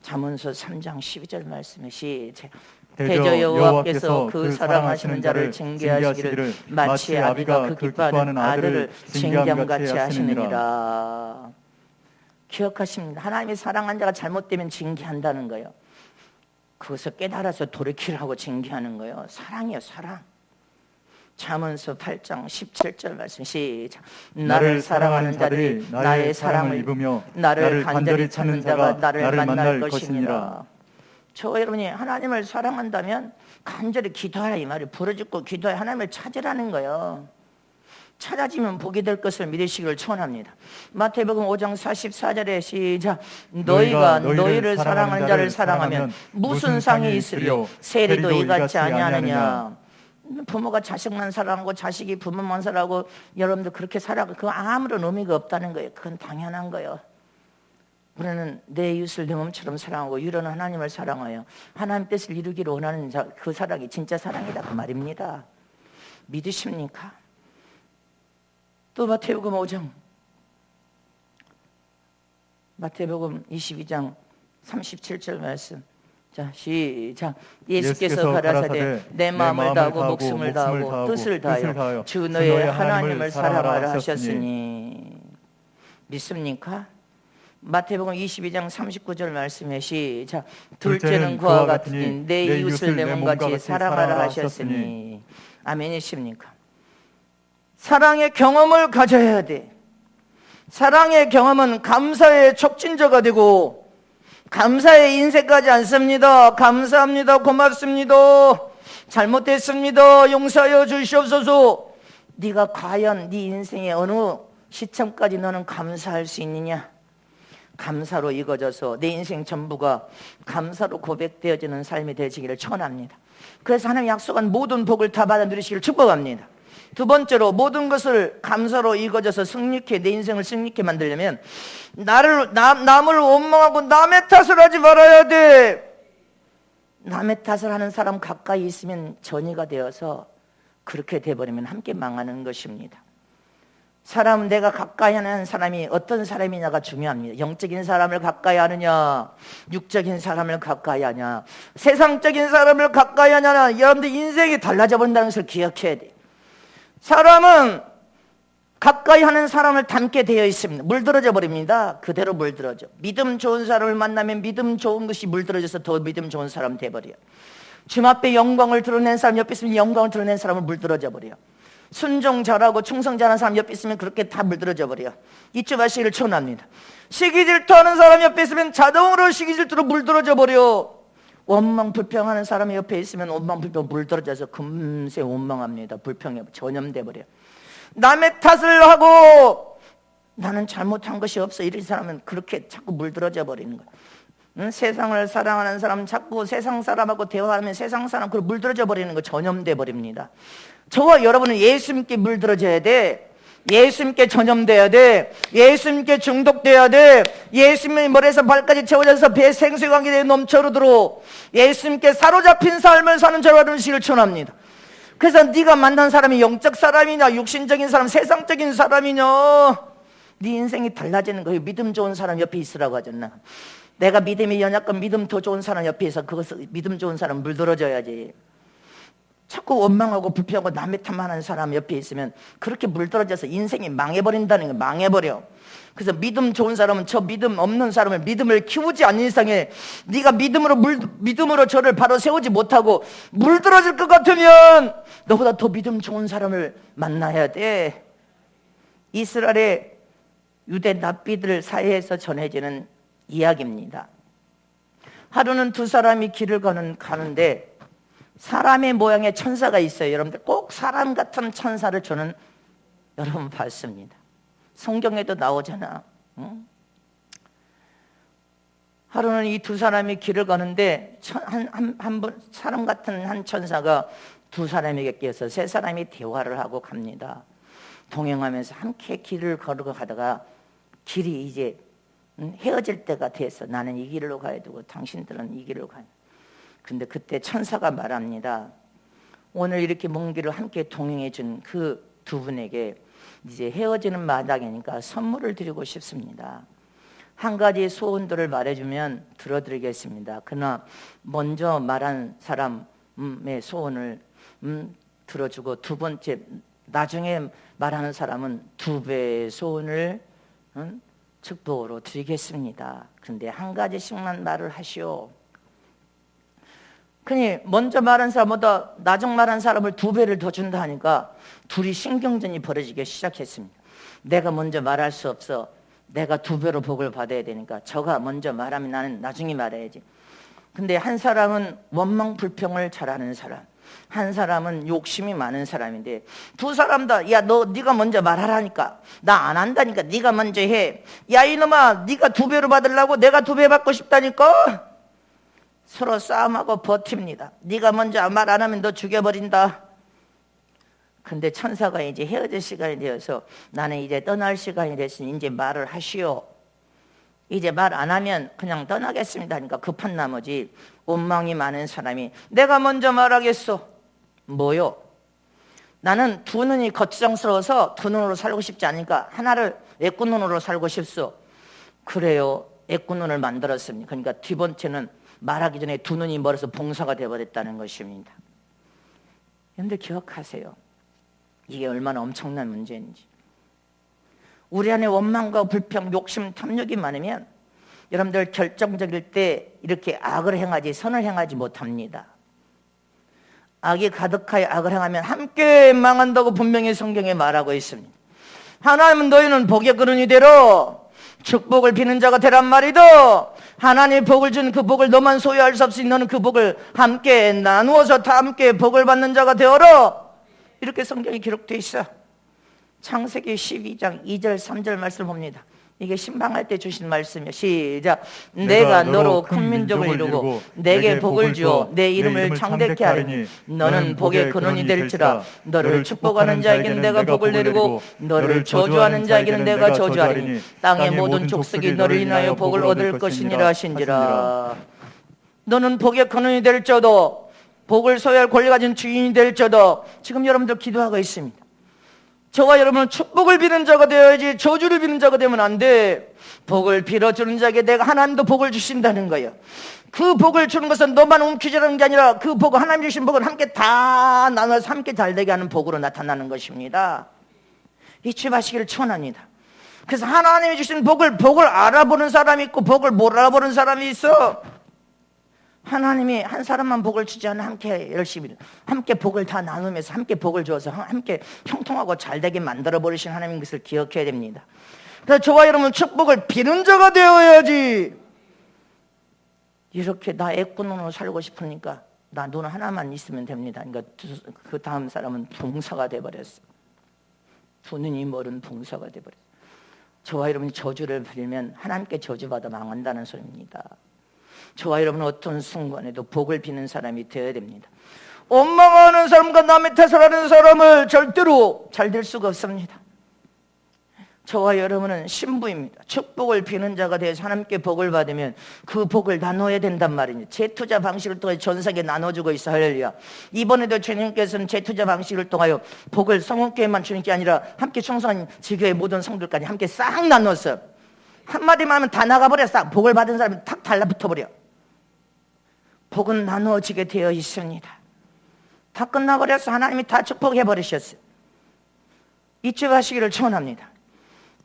잠언서 3장 12절 말씀에 시작. 대저 여호와께서 그 사랑하시는 자를 징계하시기를 마치 아비가 그 기뻐하는 아들을 징계함같이 하시느니라. 기억하십니다. 하나님이 사랑한 자가 잘못되면 징계한다는 거예요. 그것을 깨달아서 돌이키라고 징계하는 거예요. 사랑이에요 사랑. 잠언서 8장 17절 말씀 시작. 나를 사랑하는 자들이 나의 사랑을 입으며 나를 간절히 찾는 자가 나를 만날 것이니라. 저 여러분이 하나님을 사랑한다면 간절히 기도하라 이 말이. 부르짖고 기도해 하나님을 찾으라는 거예요. 찾아지면 복이 될 것을 믿으시기를 축원합니다. 마태복음 5장 44절에 시작. 너희가 너희를 사랑하는 자를 사랑하면 무슨 상이 있으리요? 세리도 이같이 아니하느냐. 부모가 자식만 사랑하고 자식이 부모만 사랑하고 여러분들 그렇게 살아가 그거 아무런 의미가 없다는 거예요. 그건 당연한 거예요. 우리는 내 이웃을 내 몸처럼 사랑하고 이런 하나님을 사랑하여 하나님 뜻을 이루기를 원하는 그 사랑이 진짜 사랑이다 그 말입니다. 믿으십니까? 또 마태복음 5장, 마태복음 22장 37절 말씀. 자, 시작. 예수께서 가라사대 내 마음을 다하고 목숨을 다하고 뜻을 다하여 주 너의 하나님을 사랑하라 하셨으니. 믿습니까? 마태복음 22장 39절 말씀에 시작. 둘째는 그와 같으니 내 이웃을 내 몸같이 사랑하라 하셨으니. 아멘이십니까? 사랑의 경험을 가져야 돼. 사랑의 경험은 감사의 촉진자가 되고 감사의 인색하지 않습니다. 감사합니다. 고맙습니다. 잘못했습니다. 용서하여 주시옵소서. 네가 과연 네 인생의 어느 시점까지 너는 감사할 수 있느냐? 감사로 익어져서 내 인생 전부가 감사로 고백되어지는 삶이 되시기를 축원합니다. 그래서 하나님 약속한 모든 복을 다 받아 누리시기를 축복합니다. 두 번째로 모든 것을 감사로 익어져서 승리케 내 인생을 승리케 만들려면 남을 원망하고 남의 탓을 하지 말아야 돼. 남의 탓을 하는 사람 가까이 있으면 전이가 되어서 그렇게 돼버리면 함께 망하는 것입니다. 사람 내가 가까이 하는 사람이 어떤 사람이냐가 중요합니다. 영적인 사람을 가까이 하느냐, 육적인 사람을 가까이 하냐, 세상적인 사람을 가까이 하냐, 여러분들 인생이 달라져 버린다는 것을 기억해야 돼. 사람은 가까이 하는 사람을 닮게 되어 있습니다. 물들어져 버립니다. 그대로 물들어져. 믿음 좋은 사람을 만나면 믿음 좋은 것이 물들어져서 더 믿음 좋은 사람 돼버려요. 주님 앞에 영광을 드러낸 사람 옆에 있으면 영광을 드러낸 사람을 물들어져 버려요. 순종 잘하고 충성 잘하는 사람 옆에 있으면 그렇게 다 물들어져 버려요. 잊지 마시기를 축원합니다. 시기 질투하는 사람 옆에 있으면 자동으로 시기 질투로 물들어져 버려. 원망 불평하는 사람이 옆에 있으면 원망 불평 물들어져서 금세 원망합니다. 불평에 전염돼 버려. 남의 탓을 하고 나는 잘못한 것이 없어 이런 사람은 그렇게 자꾸 물들어져 버리는 거야. 세상을 사랑하는 사람은 자꾸 세상 사람하고 대화하면 세상 사람 그걸 물들어져 버리는 거 전염돼 버립니다. 저와 여러분은 예수님께 물들어져야 돼. 예수님께 전염돼야 돼. 예수님께 중독돼야 돼. 예수님의 머리에서 발까지 채워져서 배에 생수의 관계에 넘쳐흐르도록 예수님께 사로잡힌 삶을 사는 저와 여러분을 축원합니다. 그래서 네가 만난 사람이 영적 사람이냐 육신적인 사람 세상적인 사람이냐 네 인생이 달라지는 거예요. 믿음 좋은 사람 옆에 있으라고 하잖아. 내가 믿음이 연약한 믿음 더 좋은 사람 옆에 있어. 그것을 믿음 좋은 사람 물들어줘야지. 자꾸 원망하고 불평하고 남의 탓하는 사람 옆에 있으면 그렇게 물들어져서 인생이 망해버린다는 거예요. 망해버려. 그래서 믿음 좋은 사람은 저 믿음 없는 사람을 믿음을 키우지 않는 이상에 네가 믿음으로 저를 바로 세우지 못하고 물들어질 것 같으면 너보다 더 믿음 좋은 사람을 만나야 돼. 이스라엘의 유대 납비들 사이에서 전해지는 이야기입니다. 하루는 두 사람이 길을 가는데 사람의 모양의 천사가 있어요. 여러분들 꼭 사람 같은 천사를 저는 여러분 봤습니다. 성경에도 나오잖아. 응? 하루는 이 두 사람이 길을 가는데 사람 같은 한 천사가 두 사람에게 끼어서 세 사람이 대화를 하고 갑니다. 동행하면서 함께 길을 걸어 가다가 길이 이제 헤어질 때가 돼서 나는 이 길로 가야 되고 당신들은 이 길로 가야. 근데 그때 천사가 말합니다. 오늘 이렇게 먼 길을 함께 동행해 준 그 두 분에게 이제 헤어지는 마당이니까 선물을 드리고 싶습니다. 한 가지 소원들을 말해주면 들어드리겠습니다. 그러나 먼저 말한 사람의 소원을 들어주고 두 번째 나중에 말하는 사람은 두 배의 소원을 축복으로 드리겠습니다. 그런데 한 가지씩만 말을 하시오. 그니 먼저 말한 사람보다 나중 말한 사람을 두 배를 더 준다 하니까 둘이 신경전이 벌어지기 시작했습니다. 내가 먼저 말할 수 없어. 내가 두 배로 복을 받아야 되니까 저가 먼저 말하면 나는 나중에 말해야지. 근데 한 사람은 원망 불평을 잘하는 사람, 한 사람은 욕심이 많은 사람인데 두 사람 다 야 너 네가 먼저 말하라니까 나 안 한다니까 네가 먼저 해. 야 이놈아 네가 두 배로 받으려고 내가 두 배 받고 싶다니까. 서로 싸움하고 버팁니다. 네가 먼저 말 안 하면 너 죽여버린다. 근데 천사가 이제 헤어질 시간이 되어서 나는 이제 떠날 시간이 됐으니 이제 말을 하시오. 이제 말 안 하면 그냥 떠나겠습니다 하니까 급한 나머지 원망이 많은 사람이 내가 먼저 말하겠소. 뭐요? 나는 두 눈이 걱정스러워서 두 눈으로 살고 싶지 않으니까 하나를 애꾸눈으로 살고 싶소. 그래요. 애꾸눈을 만들었습니다. 그러니까 뒤번째는 말하기 전에 두 눈이 멀어서 봉사가 되어버렸다는 것입니다. 여러분들 기억하세요. 이게 얼마나 엄청난 문제인지. 우리 안에 원망과 불평, 욕심, 탐욕이 많으면 여러분들 결정적일 때 이렇게 악을 행하지 선을 행하지 못합니다. 악이 가득하여 악을 행하면 함께 망한다고 분명히 성경에 말하고 있습니다. 하나님은 너희는 복의 근원이 되러 축복을 비는 자가 되란 말이다. 하나님이 복을 준 그 복을 너만 소유할 수 없으니 너는 그 복을 함께 나누어서 다 함께 복을 받는 자가 되어라. 이렇게 성경이 기록되어 있어. 창세기 12장 2절 3절 말씀을 봅니다. 이게 신방할 때 주신 말씀이에요. 시작. 내가 너로 큰 민족을 이루고 내게 복을 주어 내 이름을 창대케 하리니 너는 복의 근원이 될지라. 너를 축복하는 자에게는 내가 복을 내리고 너를 저주하는 자에게는 내가 저주하리니 땅의 모든 족속이 너를 인하여 복을 얻을 것이니라 하신지라. 너는 복의 근원이 될지어도 복을 소유할 권리 가진 주인이 될지어도 지금 여러분들 기도하고 있습니다. 저와 여러분은 축복을 비는 자가 되어야지 저주를 비는 자가 되면 안 돼. 복을 빌어주는 자에게 내가 하나님도 복을 주신다는 거예요. 그 복을 주는 것은 너만 움켜쥐는 게 아니라 그 복, 하나님 주신 복은 함께 다 나눠서 함께 잘되게 하는 복으로 나타나는 것입니다. 잊지마시기를 축원합니다. 그래서 하나님이 주신 복을 알아보는 사람이 있고 복을 못 알아보는 사람이 있어. 하나님이 한 사람만 복을 주지 않아 함께 열심히 함께 복을 다 나누면서 함께 복을 주어서 함께 형통하고 잘되게 만들어버리신 하나님 것을 기억해야 됩니다. 그래서 저와 여러분 축복을 비는 자가 되어야지. 이렇게 나 애꾸눈으로 살고 싶으니까 나 눈 하나만 있으면 됩니다. 그러니까 그 다음 사람은 봉사가 돼버렸어. 두 눈이 멀은 봉사가 돼버렸어. 저와 여러분이 저주를 빌면 하나님께 저주받아 망한다는 소리입니다. 저와 여러분은 어떤 순간에도 복을 비는 사람이 되어야 됩니다. 원망하는 사람과 남의 탓을 하는 사람을 절대로 잘 될 수가 없습니다. 저와 여러분은 신부입니다. 축복을 비는 자가 되어서 하나님께 복을 받으면 그 복을 나눠야 된단 말입니다. 재투자 방식을 통해 전세계 나눠주고 있어. 할렐루야. 이번에도 주님께서는 재투자 방식을 통하여 복을 성원교회만 주는 게 아니라 함께 청소한 지교의 모든 성들까지 함께 싹 나눴어요. 한마디만 하면 다 나가버려. 싹 복을 받은 사람이 탁 달라붙어버려. 복은 나누어지게 되어 있습니다. 다 끝나버려서 하나님이 다 축복해버리셨어요. 잊지 마시기를 축원합니다.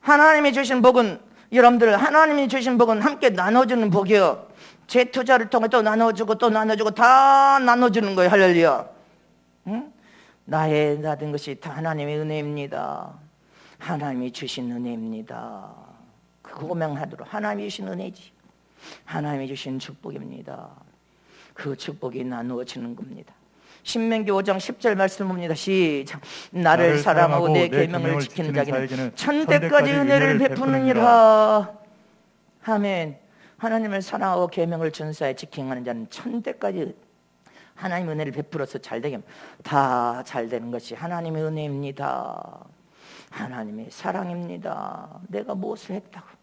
하나님이 주신 복은 여러분들 하나님이 주신 복은 함께 나눠주는 복이요. 재투자를 통해 또 나눠주고 또 나눠주고 다 나눠주는 거예요. 할렐루야. 응? 나의 받은 것이 다 하나님의 은혜입니다. 하나님이 주신 은혜입니다. 그 고명하도록 하나님이 주신 은혜지. 하나님이 주신 축복입니다. 그 축복이 나누어지는 겁니다. 신명기 5장 10절 말씀 봅니다. 시작. 나를 사랑하고 내 계명을 지키는 자에게는 천대까지 은혜를 베푸느니라. 아멘. 하나님을 사랑하고 계명을 준수하여 지키는 자는 천대까지 하나님의 은혜를 베풀어서 잘되게 다 잘되는 것이 하나님의 은혜입니다. 하나님의 사랑입니다. 내가 무엇을 했다고.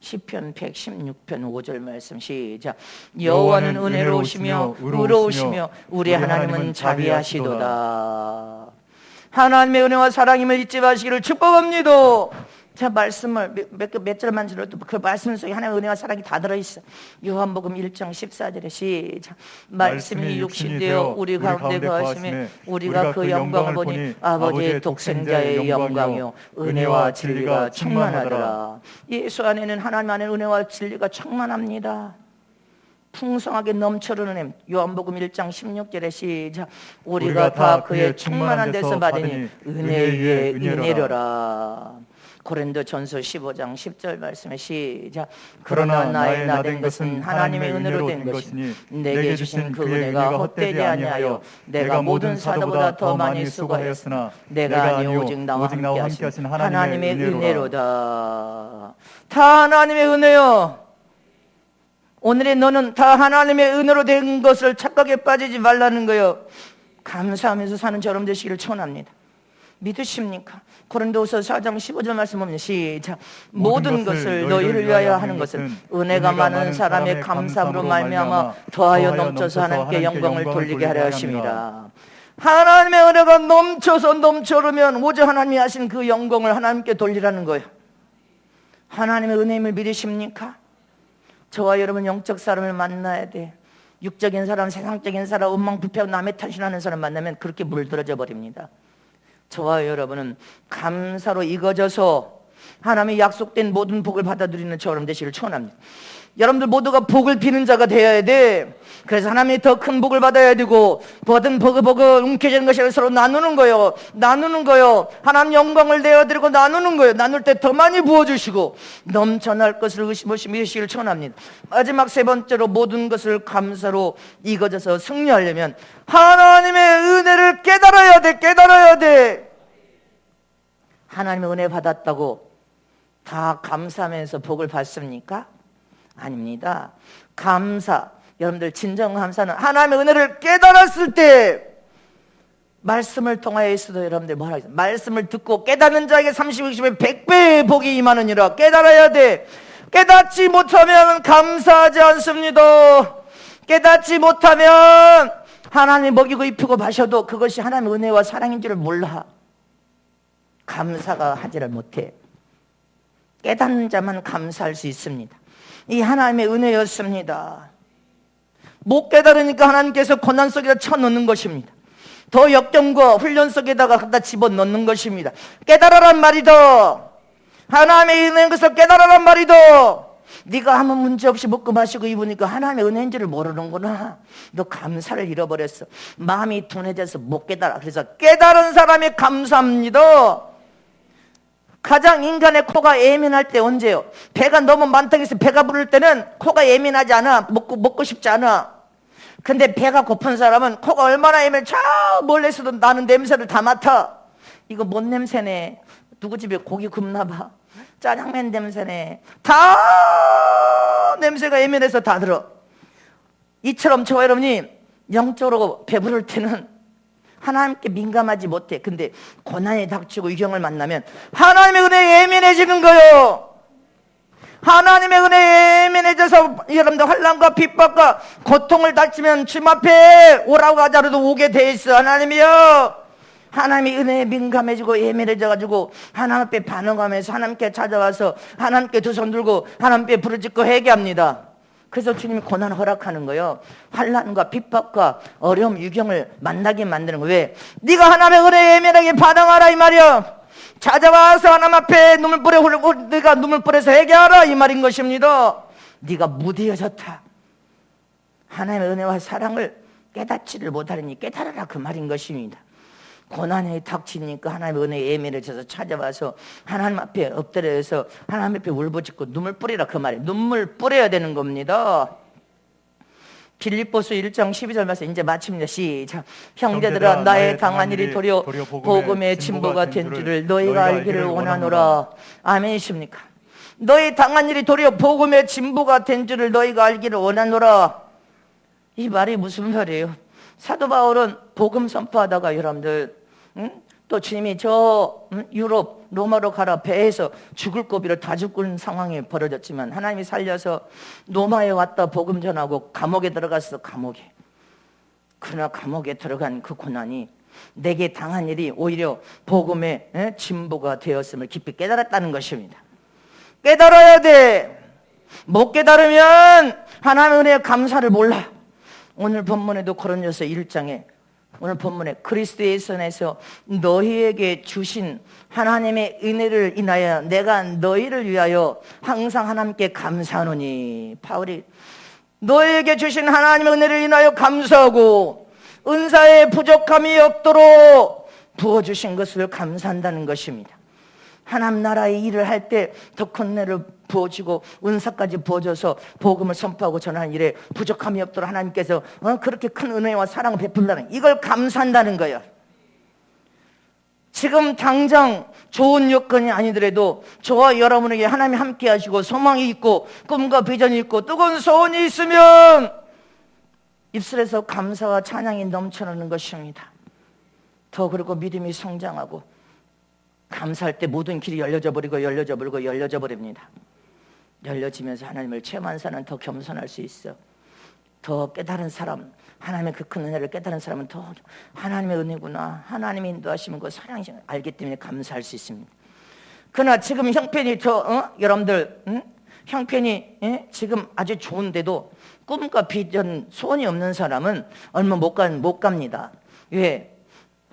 시편 116편 5절 말씀 시작. 여호와는 은혜로우시며 의로우시며 우리 하나님은 자비하시도다. 하나님의 은혜와 사랑임을 잊지 마시기를 축복합니다. 자, 말씀을 몇 절만 들어도 그 말씀 속에 하나님의 은혜와 사랑이 다 들어있어. 요한복음 1장 14절에 시작. 말씀이 육신 되어 우리 가운데 거하심에 우리가 그 영광을 보니 아버지의 독생자의 영광이요 은혜와 진리가 충만하더라. 예수 안에는 하나님 안에 은혜와 진리가 충만합니다. 풍성하게 넘쳐흐르는 은혜. 요한복음 1장 16절에 시작. 우리가 다 그의 충만한 데서 받으니 은혜 위에 은혜로라. 고린도전서 15장 10절 말씀에 시작. 그러나 나의 나된 것은 하나님의 은혜로 된 것이니 내게 주신 그 은혜가 헛되지 아니하여 내가 모든 사도보다 더 많이 수고하였으나 내가 아니 오직 나와 함께 하신 하나님의 은혜로다. 다 하나님의 은혜요. 오늘의 너는 다 하나님의 은혜로 된 것을 착각에 빠지지 말라는 거요. 감사하면서 사는 저럼 되시기를 축원합니다. 믿으십니까? 고린도후서 4장 15절 말씀 보면 시작. 모든 것을 너희를 위하여 하는 것은 은혜가 많은 사람의 감사함으로 말미암아 더하여 넘쳐서 하나님께 영광을 돌리게 하려 하심이라. 하나님의 은혜가 넘쳐서 넘쳐오면 오직 하나님이 하신 그 영광을 하나님께 돌리라는 거예요. 하나님의 은혜임을 믿으십니까? 저와 여러분 영적 사람을 만나야 돼. 육적인 사람, 세상적인 사람, 엉망부패하고 남의 탓이라는 사람 만나면 그렇게 물들어져 버립니다. 저와 여러분은 감사로 익어져서 하나님의 약속된 모든 복을 받아들이는 저처럼 되시기를 축원합니다. 여러분들 모두가 복을 비는 자가 되어야 돼. 그래서 하나님이 더 큰 복을 받아야 되고, 받은 복을 움켜쥐는 것이 서로 나누는 거요. 하나님 영광을 내어드리고 나누는 거예요. 나눌 때 더 많이 부어주시고 넘쳐날 것을 의심 없이 믿으시기를 축원합니다. 마지막 세 번째로 모든 것을 감사로 익어져서 승리하려면 하나님의 은혜를 깨달아야 돼. 하나님의 은혜 받았다고 다 감사하면서 복을 받습니까? 아닙니다. 감사, 여러분들 진정 감사는 하나님의 은혜를 깨달았을 때, 말씀을 통하여서도 여러분들 뭐라 하죠? 말씀을 듣고 깨닫는 자에게 30, 60의 100배의 복이 임하느니라. 깨달아야 돼. 깨닫지 못하면 감사하지 않습니다. 깨닫지 못하면 하나님 먹이고 입히고 마셔도 그것이 하나님의 은혜와 사랑인 줄을 몰라. 감사가 하지를 못해. 깨닫는 자만 감사할 수 있습니다. 이 하나님의 은혜였습니다. 못 깨달으니까 하나님께서 고난 속에다 쳐넣는 것입니다. 더 역경과 훈련 속에다가 갖다 집어넣는 것입니다. 깨달아란 말이다. 하나님의 은혜인 것을 깨달아란 말이다. 네가 아무 문제 없이 먹고 마시고 입으니까 하나님의 은혜인 줄을 모르는구나. 너 감사를 잃어버렸어. 마음이 둔해져서 못 깨달아. 그래서 깨달은 사람이 감사합니다. 가장 인간의 코가 예민할 때 언제요? 배가 너무 많다고 해서 배가 부를 때는 코가 예민하지 않아. 먹고 싶지 않아. 근데 배가 고픈 사람은 코가 얼마나 예민해. 저 멀리서도 나는 냄새를 다 맡아. 이거 뭔 냄새네. 누구 집에 고기 굽나 봐. 짜장면 냄새네. 다 냄새가 예민해서 다 들어. 이처럼 저와 여러분이 영적으로 배부를 때는 하나님께 민감하지 못해. 근데 고난이 닥치고 위경을 만나면 하나님의 은혜에 예민해지는 거예요. 하나님의 은혜에 예민해져서 여러분들 환난과 핍박과 고통을 닥치면 주님 앞에 오라고 하자라도 오게 돼 있어. 하나님이요, 하나님의 은혜에 민감해지고 예민해져가지고 하나님 앞에 반응하면서 하나님께 찾아와서 하나님께 두 손 들고 하나님께 부르짖고 회개합니다. 그래서 주님이 고난을 허락하는 거예요. 환난과 핍박과 어려움, 유경을 만나게 만드는 거예요. 왜? 네가 하나님의 은혜에 예민하게 반응하라 이 말이야. 찾아와서 하나님 앞에 눈물불에 흘리고 네가 눈물불에서 회개하라 이 말인 것입니다. 네가 무디어졌다. 하나님의 은혜와 사랑을 깨닫지를 못하리니 깨달아라 그 말인 것입니다. 고난이 닥치니까 하나님의 은혜에 예민해져서 찾아와서 하나님 앞에 엎드려서 하나님 앞에 울부짖고 눈물 뿌리라 그 말이에요. 눈물 뿌려야 되는 겁니다. 빌립보서 1장 12절 말씀 이제 마칩니다. 시작. 형제들아 나의 당한 일이 도리어 복음의 진보가 된 줄을 너희가 알기를 원하노라. 아멘이십니까? 너희 당한 일이 도리어 복음의 진보가 된 줄을 너희가 알기를 원하노라. 이 말이 무슨 말이에요? 사도 바울은 복음 선포하다가 여러분들 또 주님이 유럽 로마로 가라 배에서 죽을 고비를 다 죽는 상황이 벌어졌지만 하나님이 살려서 로마에 왔다 복음 전하고 감옥에 들어갔어. 그러나 감옥에 들어간 그 고난이 내게 당한 일이 오히려 복음의 진보가 되었음을 깊이 깨달았다는 것입니다. 깨달아야 돼. 못 깨달으면 하나님의 은혜의 감사를 몰라. 오늘 본문에도 고린도서 1장에 오늘 본문에 그리스도 예수 안에서 너희에게 주신 하나님의 은혜를 인하여 내가 너희를 위하여 항상 하나님께 감사하노니. 바울이 너희에게 주신 하나님의 은혜를 인하여 감사하고 은사에 부족함이 없도록 부어주신 것을 감사한다는 것입니다. 하나님 나라의 일을 할 때 더 큰 은혜를 부어주고 은사까지 부어줘서 복음을 선포하고 전하는 일에 부족함이 없도록 하나님께서 그렇게 큰 은혜와 사랑을 베푼다는 이걸 감사한다는 거예요. 지금 당장 좋은 여건이 아니더라도 저와 여러분에게 하나님이 함께 하시고 소망이 있고 꿈과 비전이 있고 뜨거운 소원이 있으면 입술에서 감사와 찬양이 넘쳐나는 것입니다. 더 그리고 믿음이 성장하고 감사할 때 모든 길이 열려져 버리고 열려져 버립니다. 열려지면서 하나님을 체험한 사람은 더 겸손할 수 있어. 더 깨달은 사람, 하나님의 그 큰 은혜를 깨달은 사람은 더 하나님의 은혜구나, 하나님의 인도하시는 거 사랑이 알기 때문에 감사할 수 있습니다. 그러나 지금 형편이 여러분들 형편이 지금 아주 좋은데도 꿈과 비전, 소원이 없는 사람은 얼마 못 갑니다. 왜?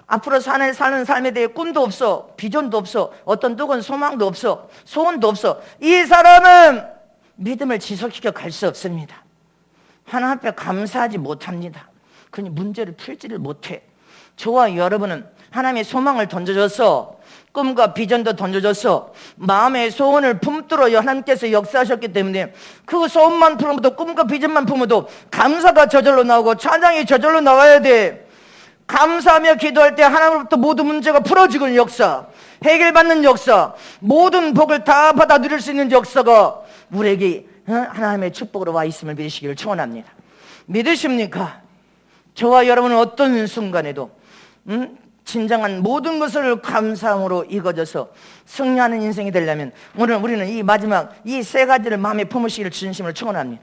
앞으로 사는 삶에 대해 꿈도 없어, 비전도 없어, 어떤 누군 소망도 없어, 소원도 없어. 이 사람은 믿음을 지속시켜 갈 수 없습니다. 하나님 앞에 감사하지 못합니다. 그니 문제를 풀지를 못해. 저와 여러분은 하나님의 소망을 던져줘서, 꿈과 비전도 던져줘서 마음의 소원을 품도록 하나님께서 역사하셨기 때문에 그 소원만 품어도, 꿈과 비전만 품어도 감사가 저절로 나오고 찬양이 저절로 나와야 돼. 감사하며 기도할 때 하나님으로부터 모든 문제가 풀어지는 역사, 해결받는 역사, 모든 복을 다 받아 누릴 수 있는 역사가 우리에게 하나님의 축복으로 와 있음을 믿으시기를 축원합니다. 믿으십니까? 저와 여러분은 어떤 순간에도 진정한 모든 것을 감사함으로 이거져서 승리하는 인생이 되려면 오늘 우리는 이 마지막 이 세 가지를 마음에 품으시기를 진심으로 축원합니다.